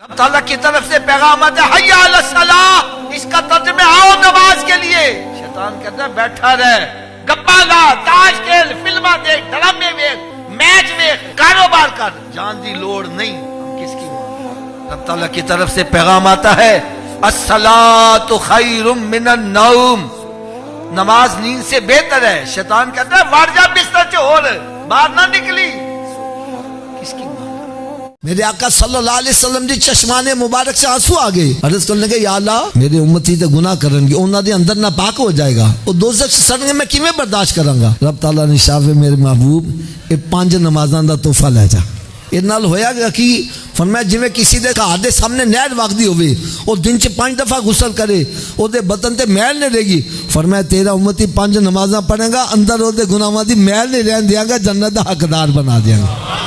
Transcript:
اب تعالیٰ کی طرف سے پیغام آتا ہے حی علی الصلاۃ، اس کا ترجمہ آؤ نماز کے لیے۔ شیطان کہتا ہے بیٹھا رہ، گپا گا، تاش کھیل، فلمہ دیکھ، ڈرامے دیکھ، میچ دیکھ، کاروبار کر، جان دی لوڑ نہیں، ہم کس کی مان۔ اب تعالیٰ کی طرف سے پیغام آتا ہے الصلاۃ خیر من النوم، نماز نیند سے بہتر ہے۔ شیطان کہتا ہے وڑ جا بستر سے، اور باہر نہ نکلی، کس کی مان۔ میرے آقا صلی اللہ علیہ وسلم دی چشمان مبارک سے آنسو آ گئے، عرض کرنے لگے یا اللہ میرے امتی تے گناہ کرن گے، انہاں دے اندر ناپاک ہو جائے گا، وہ دوزخ سے سڑیں گے، میں کیویں برداشت کراں گا۔ رب تعالیٰ نے شاہ میرے محبوب اے 5 نمازاں دا تحفہ لے جا۔ اے نال ہویا گا کہ فرمایا جویں کسی دے گھر دے سامنے نہر وگدی ہوے، او دن چ 5 دفعہ غسل کرے، او دے بدن تے میل نہیں رہے گی۔ فرمایا تیرا امتی 5 نمازاں پڑھے گا، اندر او دے گناہاں دی میل نہیں رہن دیاں گا، جنت دا حقدار بنا دیاں گا۔